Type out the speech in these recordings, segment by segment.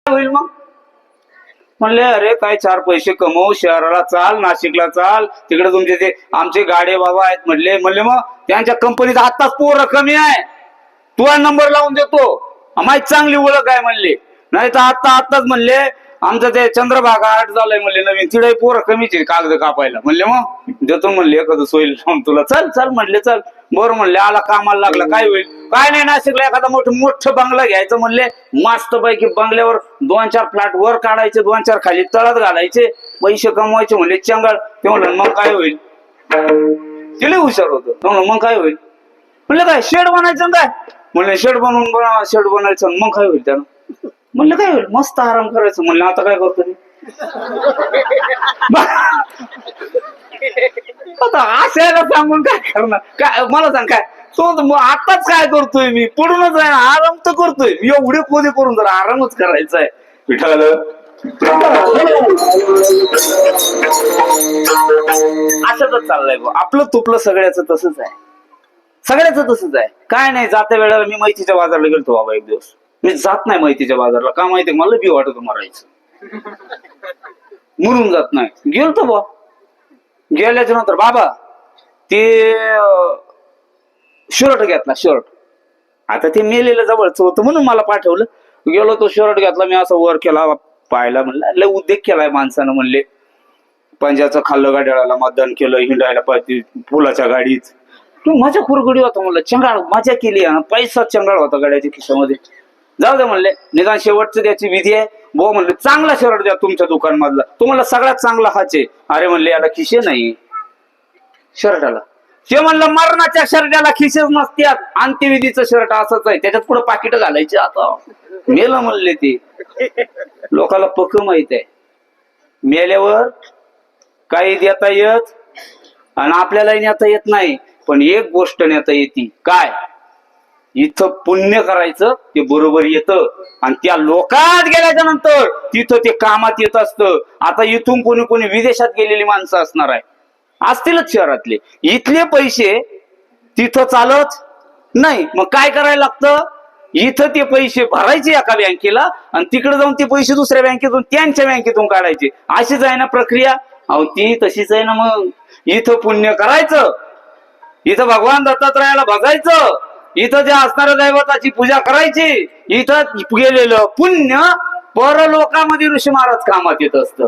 होईल मग? म्हणले अरे काय 4 पैसे कमवू, शहराला चाल, नाशिकला चाल, तिकडे तुमचे ते आमचे गाडे बाबा आहेत म्हणले. म्हणले मग त्यांच्या कंपनीत आत्ताच पोरं कमी आहे, तुला नंबर लावून देतो, माहिती चांगली ओळख आहे म्हणले. नाही तर आत्ताच म्हणले आमचं ते चंद्रभागा आर्ट झालंय म्हणले नवीन, तिथे पोरं कमीच आहे कागद कापायला. म्हणले मग देतो म्हणले एखादं सोयील लावून तुला, चल चल म्हणले. चल बरं म्हणले, आला कामाला लागला. काय होईल? काय नाही, नाशिकला एखादा मोठं बंगला घ्यायचं म्हणले, मस्त पैकी बंगल्यावर 2-4 फ्लॅट वर काढायचे, 2-4 खाली तळात घालायचे, पैसे कमवायचे म्हणले चंगळ. ते म्हणलं मग काय होईल? तिला हुशार होतं. मग काय होईल? म्हणलं काय शेड बनायचं काय? म्हणले शेड बनायचं. मग काय होईल त्यानं? म्हणलं काय होईल? मस्त आराम करायचं. म्हणलं आता काय करतो मी? आता असायला सांगून काय करणार? काय मला सांग, काय तो आताच काय करतोय मी? पडूनच आहे, आराम तर करतोय. एवढे कोदे करून जर आरामच करायचा आहे. विठाल असंच चाललंय आपलं तुपलं सगळ्याचं तसंच आहे, सगळ्याचं तसंच आहे. काय नाही, जात्या वेळेला मी मैतीच्या बाजारला गेलतो बाबा एक दिवस. मी जात नाही मैतीच्या बाजारला, का माहिती? मला बी वाटत मारायचं म्हणून जात नाही. गेलतो बा. गेल्याच्या नंतर बाबा ते शर्ट घेतला, शर्ट. आता ते मेलेलं जवळचं होतं म्हणून मला पाठवलं. गेलो, तो शर्ट घेतला, मी असं वर केला, पाहिला. म्हणलं लय उद्योग केलाय माणसानं. म्हणले पंजाचं खाल्लं, गाड्याला मतदान केलं, हिंडायला पाहिजे फुलाच्या गाडीत. तू माझ्या खुरगडी होता म्हणलं, चंगाळ मजा केली, पैसा चंगाळ होता गाड्याच्या खिशामध्ये. जाऊ दे म्हणले, निदान शेवटचं त्याची विधी आहे. भाऊ म्हणले चांगला शर्ट द्या तुमच्या दुकान मधला, तुम्हाला सगळ्यात चांगला हाच आहे. अरे म्हणले याला खिशे नाही शर्टाला. ते म्हणलं मरणाच्या शर्टाला खिशेच नसत्यात, अंत्यविधीचं शर्ट असंच आहे, त्याच्यात पुढे पाकिट घालायचे. आता मेलं म्हणले ते. लोकांना पक्क माहित आहे मेल्यावर काही देता येत आणि आपल्यालाही नेता येत नाही. पण एक गोष्ट नेता येते, काय? इथं पुण्य करायचं ते बरोबर येतं आणि त्या लोकात गेल्याच्या नंतर तिथं ते कामात येत असतं. आता इथून कोणी कोणी विदेशात गेलेली माणसं असणार आहे, असतीलच शहरातले. इथले पैसे तिथं चालत नाही. मग काय करायला लागतं? इथं ते पैसे भरायचे एका बँकेला आणि तिकडे जाऊन ते पैसे दुसऱ्या बँकेतून त्यांच्या बँकेतून काढायचे. अशीच आहे ना प्रक्रिया? अहो ती तशीच आहे ना. मग इथं पुण्य करायचं, इथं भगवान दत्तात्रयाला बघायचं, इथं ज्या असणाऱ्या दैवताची पूजा करायची, इथं गेलेलं पुण्य परलोकामध्ये ऋषी महाराज कामात येत असतं.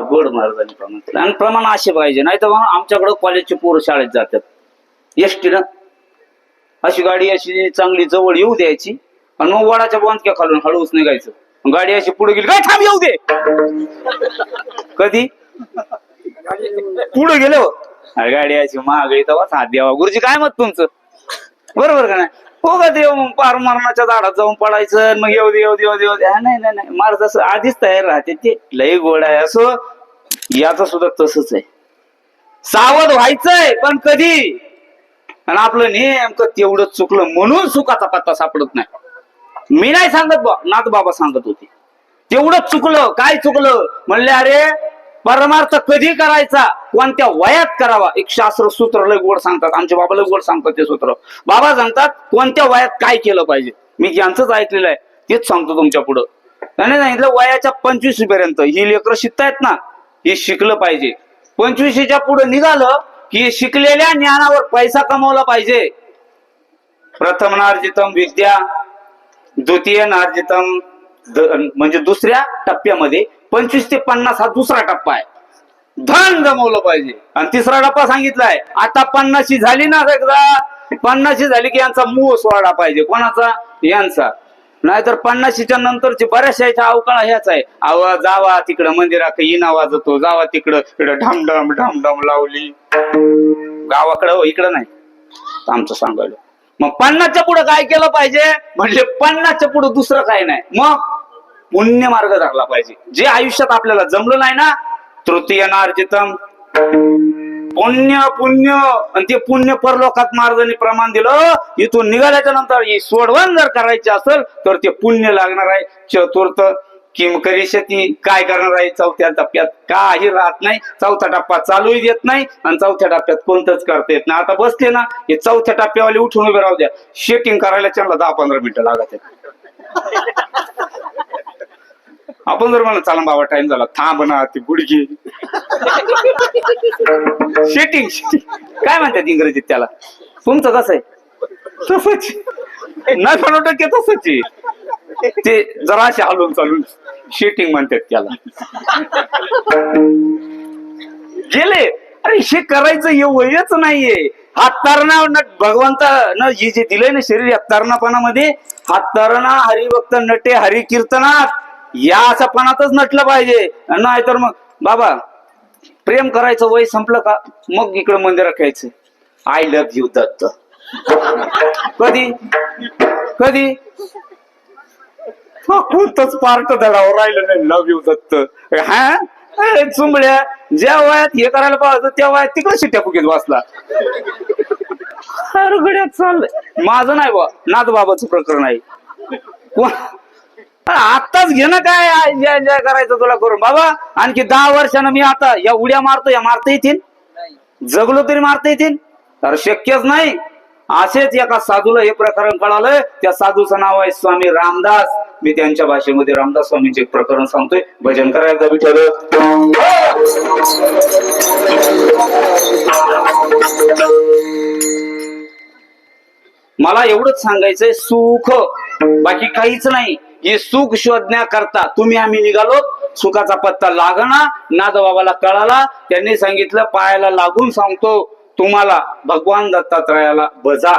गोड महाराजांनी प्रमाण आणि प्रमाण असे पाहिजे. नाही तर आमच्याकडं कॉलेजचे पोरं शाळेत जातात एसटी ना, अशी गाडी अशी चांगली जवळ येऊ द्यायची आणि मग वडाच्या बांधक्या खालून हळूच निघायचं. गाडी अशी पुढे गेली, काय थांब येऊ दे. कधी पुढे गेलो गाडी अशी मागे हात द्यावा. गुरुजी काय मत तुमचं? बरोबर का नाही? हो का देव. मग पार मरणाच्या झाडात जाऊन पडायचं, मग येऊ दे येऊ दे येऊ दे येऊ दे. नाही नाही नाही, महाराज असं आधीच तयार राहते, ते लय गोड आहे. असो याचं सुद्धा तसंच आहे, सावध व्हायचंय पण कधी. आणि आपलं नेमकं तेवढंच चुकलं म्हणून सुखाचा पत्ता सापडत नाही. मी नाही सांगत बा, नाथ बाबा सांगत होते. तेवढंच चुकलं. काय चुकलं? म्हणले अरे परमार्थ कधी करायचा, कोणत्या वयात करावा. एक शास्त्र सूत्र लय गोड सांगतात, आमचे बाबा लय गोड सांगतात ते सूत्र. बाबा सांगतात कोणत्या वयात काय केलं पाहिजे. मी ज्यांचंच ऐकलेलं आहे तेच सांगतो तुमच्या पुढं. त्याने सांगितलं वयाच्या 25 पर्यंत ही लेकरं शिकतायत ना, हे शिकलं पाहिजे. 25च्या पुढे निघालं की शिकलेल्या ज्ञानावर पैसा कमवला पाहिजे. प्रथम नार्जितम विद्या, द्वितीय नार्जितम म्हणजे दुसऱ्या टप्प्यामध्ये 25 ते 50 हा दुसरा टप्पा आहे. धन जमवलं पाहिजे. आणि तिसरा टप्पा सांगितलाय आता 50 झाली ना, एकदा 50 झाली की यांचा मूळ सोडा पाहिजे. कोणाचा? यांचा. नाहीतर 50च्या नंतरची बऱ्याचशा अवकाळ ह्याच आहे. जावा तिकडं मंदिरात इना वाजतो, जावा तिकडं ढमढम ढमढम लावली. गावाकडं इकडं नाही आमचं सांगायला. मग 50च्या पुढे काय केलं पाहिजे? म्हणजे 50च्या पुढे दुसरं काय नाही, मग पुण्य मार्ग धरला पाहिजे. जे आयुष्यात आपल्याला जमलं नाही ना, तृतीय नार्जितम, पुण्य पुण्य. आणि ते पुण्य परलोकात मार्गाने प्रमाण दिलं. इथून निघाल्याच्या नंतर ही सोडवण जर करायची असेल तर ते पुण्य लागणार आहे. चतुर्थ किम करिष्यती, काय करणार आहे? चौथ्या टप्प्यात काही राहत नाही. चौथा टप्पा चालूही देत नाही आणि चौथ्या टप्प्यात कोणतंच करता येत नाही. आता बसले ना, हे चौथ्या टप्प्यावाले उठून उभे राहू द्या, शेटिंग करायला त्यांना 10-15 मिनिटं लागत आहेत. आपण जर म्हणलं चला बाबा टाइम झाला, थांब ना ती गुडघे. शेटिंग काय म्हणतात इंग्रजीत त्याला? तुमचं कसं आहे? तसंच नाही, 90% तसंच आहे. ते जराशे हलून चालून शेटिंग म्हणतात त्याला. गेले. अरे हे करायचं हे वयच नाहीये. हा तरणा भगवंतानं हे जे दिलंय ना शरीर, या तरणपणामध्ये हा तरणा हरिभक्त नटे हरि कीर्तनात या असापणातच नटलं पाहिजे. नाही तर मग बाबा प्रेम करायचं वय संपलं का मग इकडं मंदिरात यायचं, आय लव्ह यू दत्त. कधी कधी कोणतंच पार्ट धडावर राहिलं नाही, लव्ह यू दत्त. हा चुंबड्या ज्या वयात हे करायला पाहिजे त्या वयात तिकडे शिट्ट्या फुकीत बसला. गड्यात चाललंय माझं नाही बा, नाथ बाबाचं प्रकरण आहे. आत्ताच घेणं काय एन्जॉय करायचं तुला करून बाबा. आणखी 10 वर्षानं मी आता या उड्या मारतो, या मारता येतील? जगलो तरी मारता येतील? तर शक्यच नाही. असेच एका साधूला हे प्रकरण कळालं. त्या साधूचं नाव आहे स्वामी रामदास. मी त्यांच्या भाषेमध्ये रामदास स्वामींचे प्रकरण सांगतोय. भजन करायला विठ्ठल. मला एवढंच सांगायचंय, सुख बाकी काहीच नाही. हे सुख शोधण्याकरता तुम्ही आम्ही निघालो. सुखाचा पत्ता लागना. नाथबाबाला कळाला. त्यांनी सांगितलं पायाला लागून सांगतो तुम्हाला, भगवान दत्तात्रयाला भजा,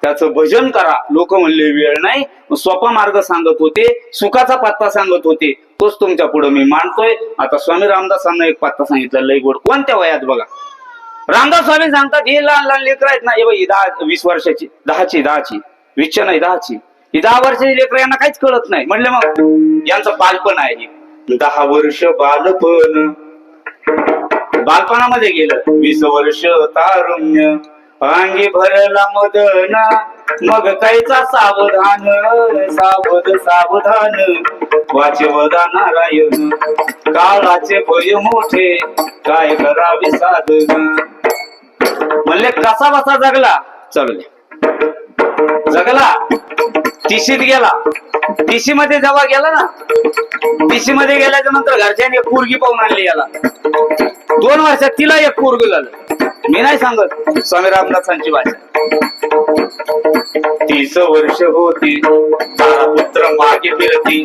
त्याचं भजन करा. लोक म्हणले वेळ नाही. सोपा मार्ग सांगत होते, सुखाचा पत्ता सांगत होते, तोच तुमच्या पुढे मी मांडतोय. आता स्वामी रामदासांना एक पत्ता सांगितला लय गोड. कोणत्या वयात बघा, रामदास स्वामी सांगतात हे लहान लहान लेकर आहेत ना, हे बाई 10-20 वर्षाची, 10ची 20 नाही 10ची, ही 10 वर्षाची लेकर, यांना काहीच कळत नाही. म्हणले मग यांचं बालपण आहे. 10 वर्ष बालपण, बालपणामध्ये गेलं. 20 वर्ष तारुण्य, अंगी भरला मदन, मग कायचा सावधान, सावधान वाचे वदा नारायण, काळाचे भय मोठे काय करावे साधन. म्हणले कसा बसा जगला, चलले जगला. तिशीत गेला. तिशी मध्ये जेव्हा गेला ना, तिशी मध्ये गेल्याच्या नंतर घरच्यांनी एक पोरगी पाहून आणली याला. 2 वर्षात तिला एक पोरग झालं. मी नाही सांगत, स्वामी रामदासांची भाषा. 30 वर्ष होती, पुत्र मागे फिरती,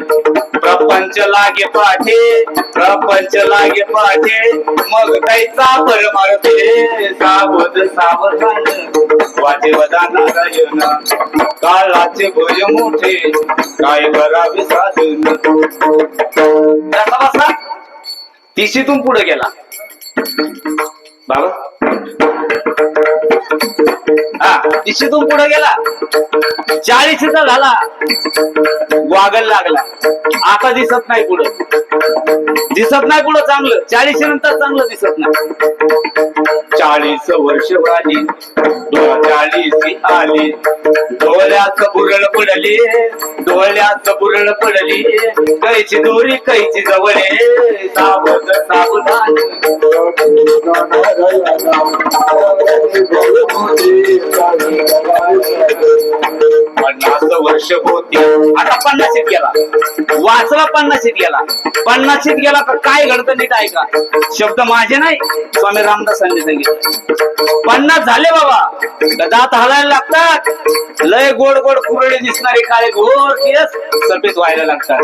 प्रपंच लागे पाठे, प्रपंच लागे पाठे, मग काहीचा परमार्थे, सावधान वाचे वदा नारायण, काळाचे भय मोठे काय करावे साधन. बसा. तिशीतून पुढे गेला बाबा. तिशीतून पुढे गेला. 40चा झाला, वागायला लागला. आता दिसत नाही पुढं, दिसत नाही पुढं चांगलं. 40 नंतर चांगलं दिसत नाही. 40 वर्ष वाली, 40 आली, डोळ्यात बुरळ पडली, डोळ्यात बुरळ पडली, कैची दोरी कैची जवळे, सावधान 50 वर्ष होती, आता 50 गेला. वाचला 50शीत गेला. 50शीत गेला का काय घडतं नीट ऐका. शब्द माझे नाही, स्वामी रामदासांनी सांगितलं. 50 झाले बाबा, दात हलायला लागतात, लय गोड गोड कुरडे दिसणारे काळे घोर केस सफेद व्हायला लागतात.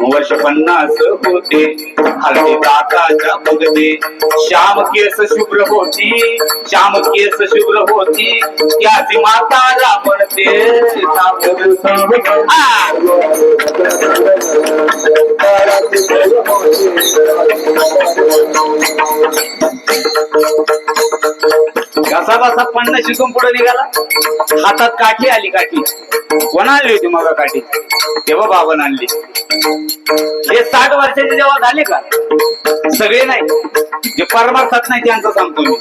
वर्ष 50 होते, हलते दाताच्या बघते, श्याम केस शुभ्र होती, श्याम केस शुभ्र होती, त्याची माता म्हणते कसा बसा 50 शिकून पुढे निघाला. हातात काठी आली. काठी कोण आणली होती मग काठी? तेव्हा बाबान आणली. हे 60 वर्षाचे जेव्हा झाले का, सगळे नाही, जे परमार्थात नाही त्यांचं सांगतो मी.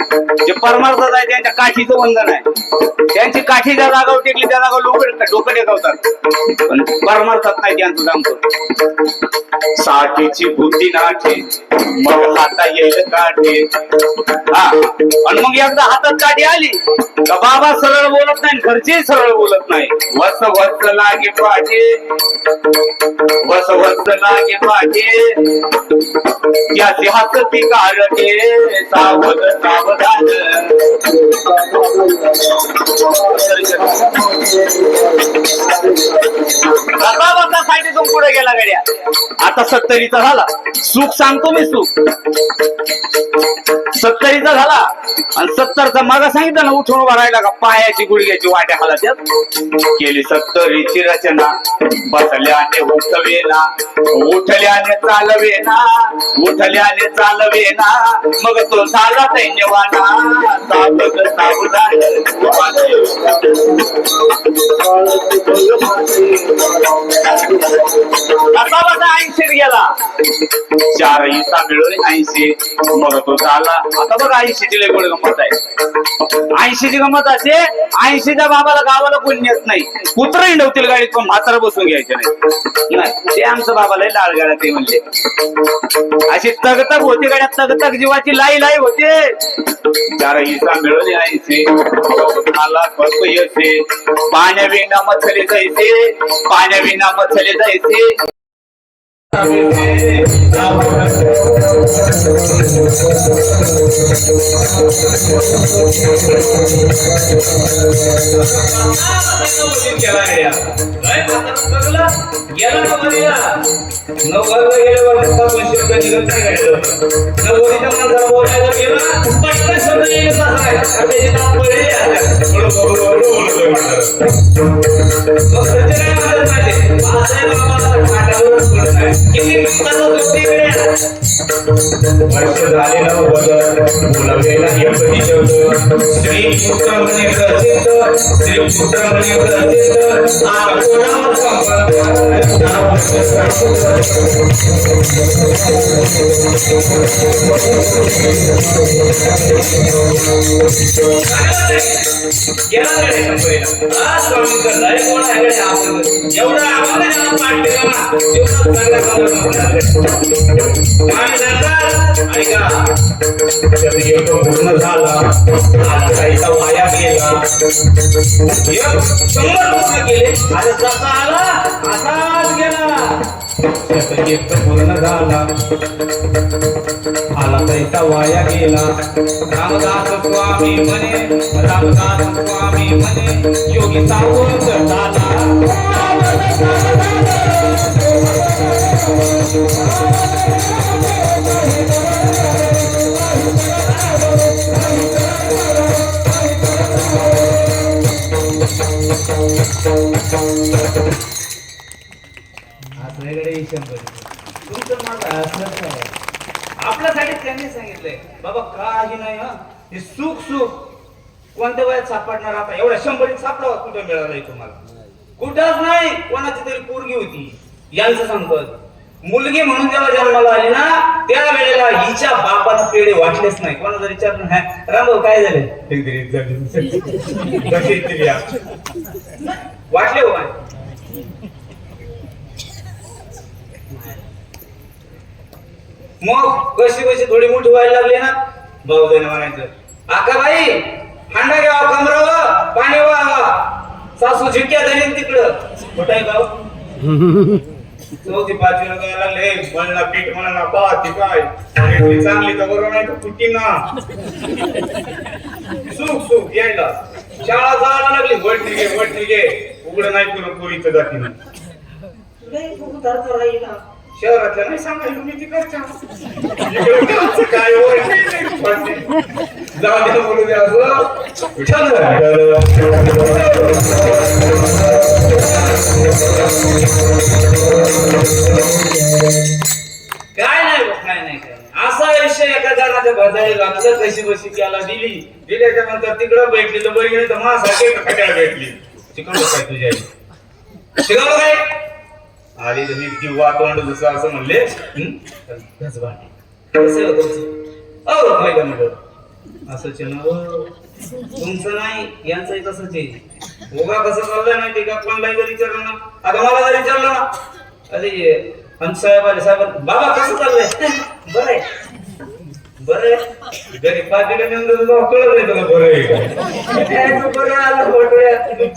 जे परमार्थात आहे त्यांच्या काठीचं वंदन आहे. त्यांची काठी ज्या जागावर टेकली त्या जागावर डोकं टेकवतात, पण परमार्थात नाही त्यांचं सांगतो. 60ची बुद्धी नाठी, मग हाता येईल काठी. हा, आणि मग एकदा हातात काठी आली का बाबा सरळ बोलत नाही, घरचे सरळ बोलत नाही. वस वस लागे पाहिजे, वस वस लागे पाहिजे, त्याची हातती काढते, सावध सावधान. बसा साईडीतून पुढे गेला गड्या. आता 70चा झाला. सुख सांगतो मी, सुख 70चा झाला. आणि 70चा मागा सांगितलं ना, उठून उभा राहिला का पायाची गुडघ्याची वाट्या हालाच्यात. केली 70ची रचना, बसल्याने उठवेना, उठल्याने चालवेना, उठल्याने चालवेना, मग तो झाला दैन्यवाना, सावध सावधान. आता बसा 80 गेला. 4 हिस्सा मिळून 80, मग तो झाला. आता बघा 80ची लय गोड गंमत आहे. 80ची गंमत असे, 80च्या बाबाला गावाला कोणी नेत नाही. कुत्र हिंडवतील गाडीत, पण म्हातारा बसून घ्यायचे नाही. ते आमचं बाबाला लाल गाड्या ते म्हणले. अशी तगतग होती गाड्यात, तगतग जीवाची लाई लाई होते. 4 हिस्सा मिळून 80, मला फक्त येते. पाण्याविना मथले जायचे, पाण्याविना मथले जायचे. वर्ष झालेलं बदल बोलवलेला एकही शब्द श्री पुत्र म्हणे प्रसिद्ध श्री पुत्र म्हणे प्रसिद्ध कोणावर एवढा आम्हाला पाठ केला पूर्ण झाला, आला वाया गेला. 100 पूर्ण केले, आता जसा आला असाच गेला. पूर्ण झाला, आला पैसा वाया गेला. रामदास स्वामी म्हणे, रामदास स्वामी म्हणे, योगी सावध झाला. आपल्यासाठी त्यांनी सांगितलंय बाबा काही नाही. हे सुख सुख कोणत्या वयात सापडणार? आता एवढ्या 100 सापडावा कुठे मिळालंय तुम्हाला? कुठंच नाही. कोणाची तरी पोरगी होती, यांचं सांगतो. मुलगी म्हणून जेव्हा जन्माला आली ना, त्या वेळेला हिच्या बापाला पेढे वाटलेच नाही. कोणा जर विचारलं रामभाऊ काय झाले, वाटले हो काय? मग कशी कशी थोडी मोठी व्हायला लागली ना, भाऊ जाईन म्हणायचं, आकाबाई हांडा घ्या, कमरावं पाणी व्हा. सासू झिटक्या झाली तिकडं. कुठं आहे गाव? चौथी पाचवीला जायला लागले म्हणला पीठ म्हणाला पाहती काय भेटली चांगली तर बरोबर नाही तर कुठे ना सुख सुख यायला शाळा जायला लागली वट निघे उघड नाही तुला पोरीचं जाती शहरातल्या नाही सांगायला मी तिकडच्या काय जाऊ द्या बोलू द्या काय नाही असा विषय एका जणाच्या भजाई घातलं कशी बशी त्याला दिल्याच्या नंतर तिकडं भेटली तर बरी नाही तर माझ्यासाठी खट्याला भेटली शिकवलं काय तुझ्या शिकवलं काय आली तर मी किंवा तोंड दुसरं असं म्हणले असंच तुमचं नाही यांचंही तसंच आहे उगा कसं चाललंय नाही ते का कोणलाही जरी विचारलं ना आता मला जरी विचारलं ना अरे साहेब आले साहेब बाबा कसं चाललंय बरं आहे घरी पाठीला नेऊन कळत नाही तुला बरं आहे बरं आलं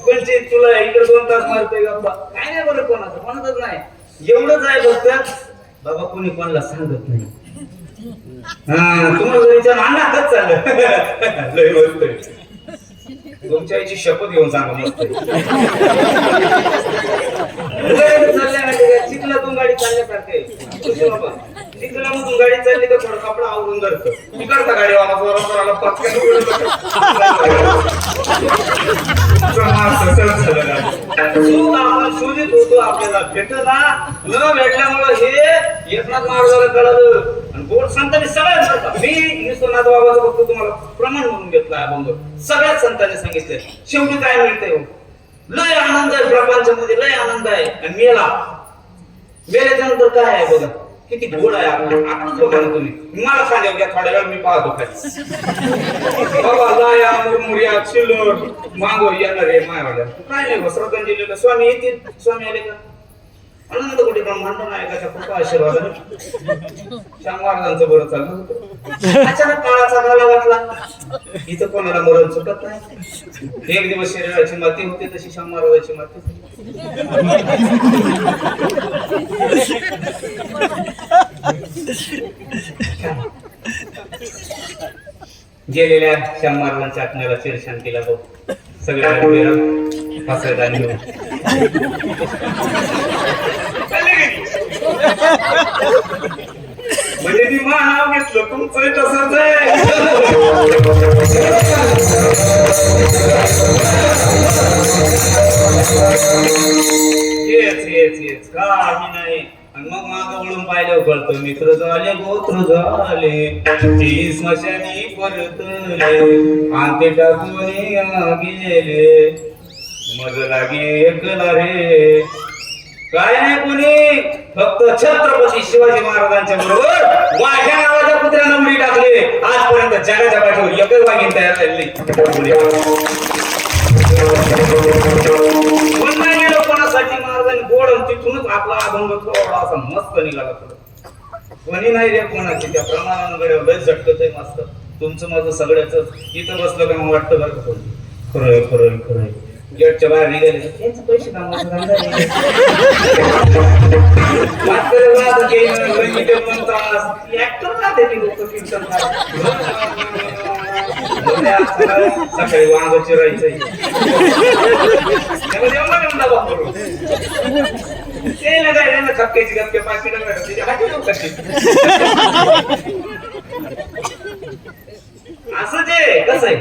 कोणची तुला इकडे 2 तास मारतोय गप्पा काय नाही बरं कोणाचं म्हणतच नाही एवढंच आहे फक्त बाबा कोणी कोणाला सांगत नाही तुम्हाला विचार अण्णा कच चाललं लय मस्त तुमच्या आईची शपथ घेऊन सांगा मस्त चिखलातून गाडी चालल्यासारखे चिखलामधून गाडी चालली तर थोडं कपडा आवरून धरतं तिकडचा गाडीवाला जोराला पटकन शोधित होतो आपल्याला भेटला न भेटल्यामुळं हे एकनाथ महाराजाला कळलं आणि गोड संतांनी सगळ्यात मी विश्वनाथ बाबाचं फक्त तुम्हाला प्रमाण म्हणून घेतला अभंग सगळ्याच संतांनी सांगितलंय शेवटी काय मिळतंय लय आनंद आहे प्रपंचामध्ये लय आनंद आहे आणि मेल्याच्या नंतर काय आहे बघा किती गोड आहे आपणच बघा ना तुम्ही मला सांगा घ्या थोड्या वेळ मी पाहतो खाली बाबा लाया मुरमुऱ्या चिल्लोर मागो येणार रे मायावाड्या काय नाही श्रद्धांजलीला स्वामी येतील स्वामी आले का अनंत कोटी ब्रह्मांड नायकाच्या कृपा आशीर्वादाने श्याम महाराजांचं बरं चाललं होतं अचानक काळाचा घाला घातला इथं कोणाला मरण चुकत नाही एक दिवस शरीराची माती होते तशी श्याम महाराजाची माती गेलेल्या श्याम महाराजांच्या आत्म्याला चिरशांतीला तो सगळ्या हसत आणि म्हणजे ती नाव घेतलं तुमचं तसंच आहे काही नाही मग माग वळून पाहिलं कळतो मित्र झाले गोत्र झाले ती स्मशानी परतले आणि ते टाकून गेले मज लागे एकला रे काय नाही कोणी फक्त छत्रपती शिवाजी महाराजांच्या बरोबर माझ्या नावाच्या पुत्रांना मुली टाकले आजपर्यंत जगाच्या पाठीवर एकच वाघीण तयार झालेली कोणासाठी महाराजांनी गोड तिथूनच आपला अभंग थोडा असा मस्त निघाला कोणी नाही रे कोणाची त्या प्रमाणानं लय झटकत आहे मस्त तुमचं माझं सगळ्याच इथं बसलं का मग वाटतं बरं का खरंय खरंय खरंय गेटच्या बाहेर निघाले त्यांचे पैसे सकाळी वांग चिरायचंय खपक्याची गपके पाकिट असं जे कसं आहे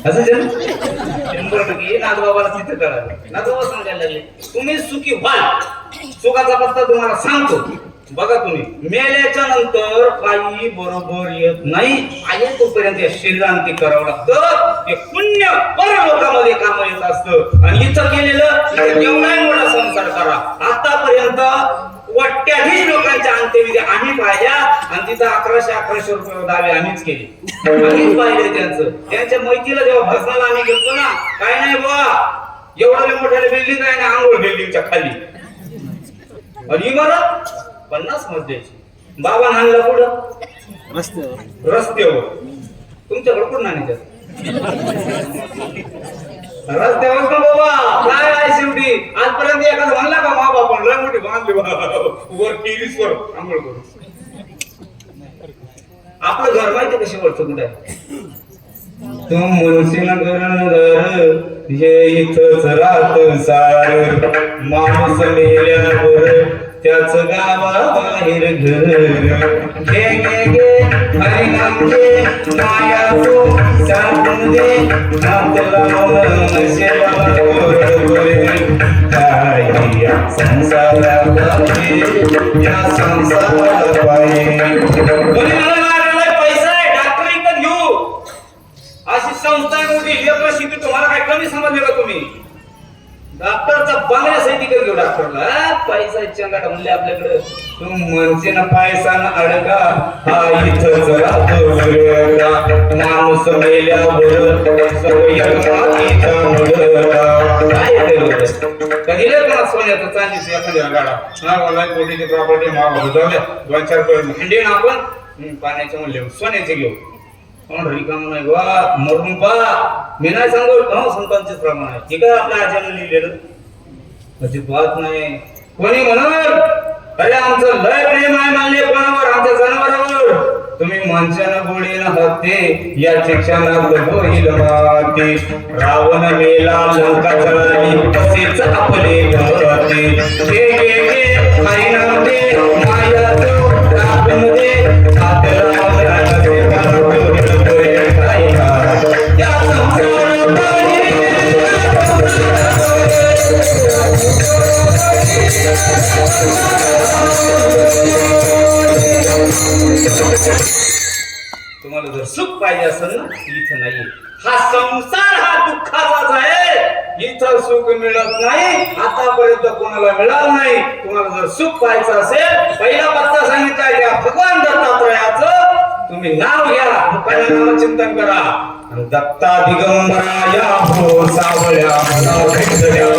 असं शंभर टक्के नागबाबाला तिथं कळालं नागबाबा सांगायला लागले तुम्ही सुखी व्हाल सुखाचा पत्ता तुम्हाला सांगतो बघा तुम्ही मेल्याच्या नंतर काही बरोबर येत नाही आहे तोपर्यंत या शरीरांती करावं लागतं ते पुण्य परलोकामध्ये काम येत असतं आणि इथं केलेलं एवढा मोठा संसार करा आतापर्यंत वाट्याधीश लोकांच्या अंत्यविधी आम्ही पाहिल्या आणि तिथं 1100 रुपये दावे आम्हीच केले आम्हीच पाहिले त्यांच्या मैत्रीला जेव्हा भजनाला आम्ही घेतो ना काय नाही बुवा एवढ्या मोठ्या बिल्डिंग आहे ना आंघोळ बिल्डिंगच्या खाली आणि इमारत 50 मजल्याची बाबा नांदला पुढं रस्त्यावर तुमच्याकडे कुठं नाण्याच्या रस्त्यावर ना बाबा काय आहे शेवटी आजपर्यंत एखादा म्हणला का मा बापा लय मोठी बांधली वर टेरिस वर आंघोळ करू. आपलं घर माहिती कशी वरचं कुठे तू म्हणशील घर हे इथंच राहत सार माणूस मेल्यावर त्याच गावाबाहेर घर घे घे घे हरिनाम घे माया तू सांगून दे हात लावून सेवा काय या संसारात या संसारात पैसा आहे डॉक्टर इकडे घेऊ अशी संस्था मोठी लेकर शिकली तुम्हाला काय कमी समजले का तुम्ही डॉक्टरचा बंगल्या सहित घेऊ डॉक्टरला पैसा चंगाट म्हणले आपल्याकडे तू म्हणते ना पैसा ना अडका हा इथंच राहतो माणूस मेल्यावर कधी सोन्याचं चांदीच एखाद्या गाडा हा कोटीची प्रॉपर्टी मागवली दोन चार खंडे ना आपण पाण्याचे म्हणले सोन्याचे घेऊ रिकाम नाही वा मरून पा मी नाही सांगू संतांचेच प्रमाण आहे ठीक आहे आपल्या आज्यानं लिहिलेलं अजिबात नाही कोणी म्हणत अरे आमचं लय प्रेम आहे मानले कोणावर आमच्या जनावरावर तुम्ही माणसानं गोडीनं हत्ते या शिक्षणात होईल माती रावण मेला लंका जळाली तसेच आपले घरते घे घे घे हरिनाम दे माया तो रावण दे हात लावून राजाचे तुम्हाला जर सुख पाहिजे असेल ना इथं नाही हा संसार हा दुःखाचाच आहे इथं सुख मिळत नाही आतापर्यंत कोणाला मिळालं नाही तुम्हाला जर सुख पाहायचं असेल पहिला पत्ता सांगितला त्या भगवान दत्तात्रयाचं तुम्ही नाव घ्या पहिल्या नाव चिंतन करा दत्ता दिगंबराया हो सावळ्या मला भेटल्या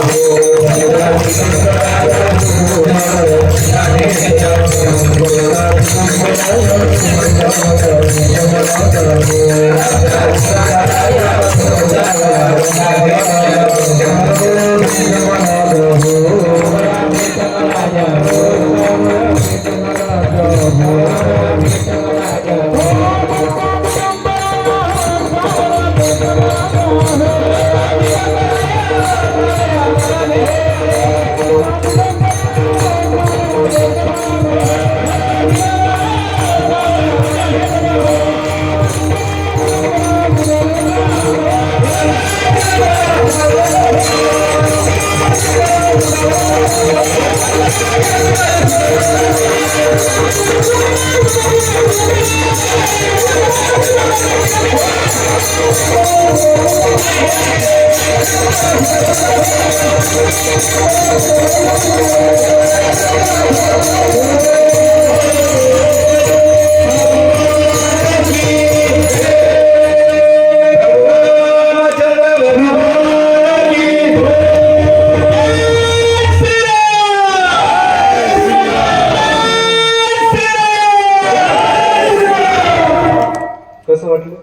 कसं वाटलं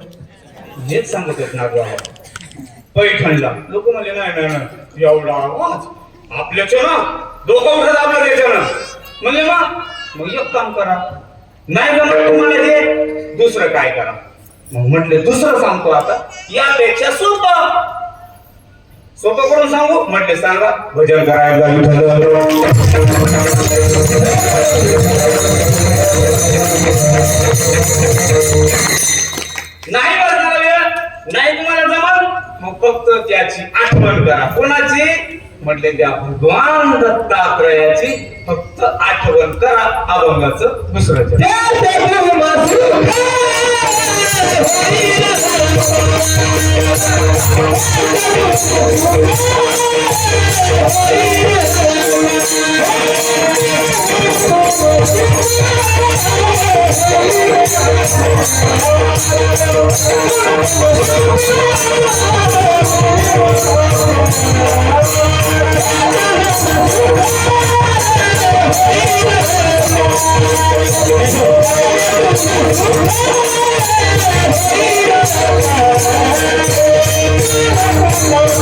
हेच सांगत आहेत नागराव पैठणला लोक म्हणले नाही नाही एवढा आवाज आपल्याच्या ना डोकं उठत आपल्या द्यायचं म्हणले मग एक काम करा नाही जमत तुम्हाला हे दुसरं काय करा मग म्हटले दुसरं सांगतो आता यापेक्षा सोपं सोपं करून सांगू म्हटले सांगा भजन करायला नाही बसणार वेळ नाही तुम्हाला जमल मग फक्त त्याची आठवण करा कोणाची म्हटले त्या भगवान दत्तात्रयाची फक्त आठवण करा अभंगाचं दुसरं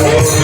Thank you.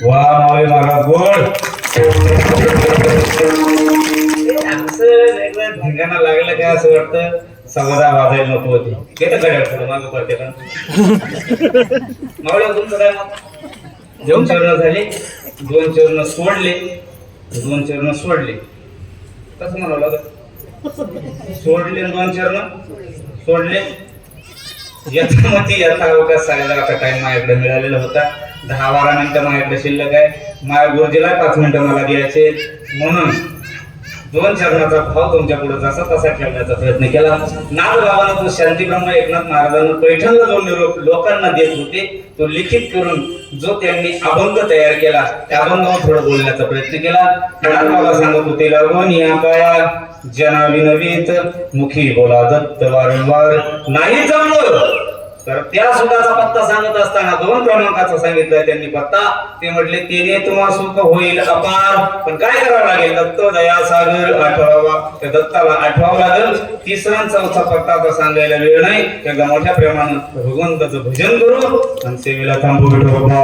वा मावळे महाराज गोड असं वेगळं धिंगाणा लागलं काय असं वाटतं समाधा वाजायला नको होती घेतं गड्या पुढे मागं पडते का मावळे तुमचं काय मत 2 चरण झाले 2 चरण सोडले 2 चरण सोडले कसं म्हणावं लागत सोडले 2 चरण सोडले याच्यामध्ये याचा अवकाश सांगायला आता टाइम माझ्याकडे मिळालेला होता 10-12 मिनिटं माझ्याकडे शिल्लक आहे माझ्या गुरुजीला 5 मिनिटं मला द्यायचे म्हणून 2 चरणाचा भाव तुमच्या पुढे जसा तसा ठेवण्याचा प्रयत्न केला नाथबाबांना तो शांतीब्रह्म एकनाथ महाराजांना पैठणला जो निरोप लोकांना देत होते तो लिखित करून जो त्यांनी अभंग तयार केला त्या अभंगावर थोडं बोलण्याचा प्रयत्न केला नाथबाबा सांगत होते लागून या काळा जना विनवीत मुखी बोला दत्त वारंवार नाही जमलं तर त्या सुखाचा पत्ता सांगत असताना 2 क्रमांकाचा सांगितलं त्यांनी पत्ता ते म्हटले तेने तुम्हा सुख होईल अपार पण काय करावं लागेल दत्त दया सागर आठवावा त्या दत्ताला आठवावं लागेल 3रा आणि 4था पत्ता आता सांगायला वेळ नाही एकदा मोठ्या प्रेमानं भगवंताचं भजन करू आणि सेवेला थांबू भेटू बाबा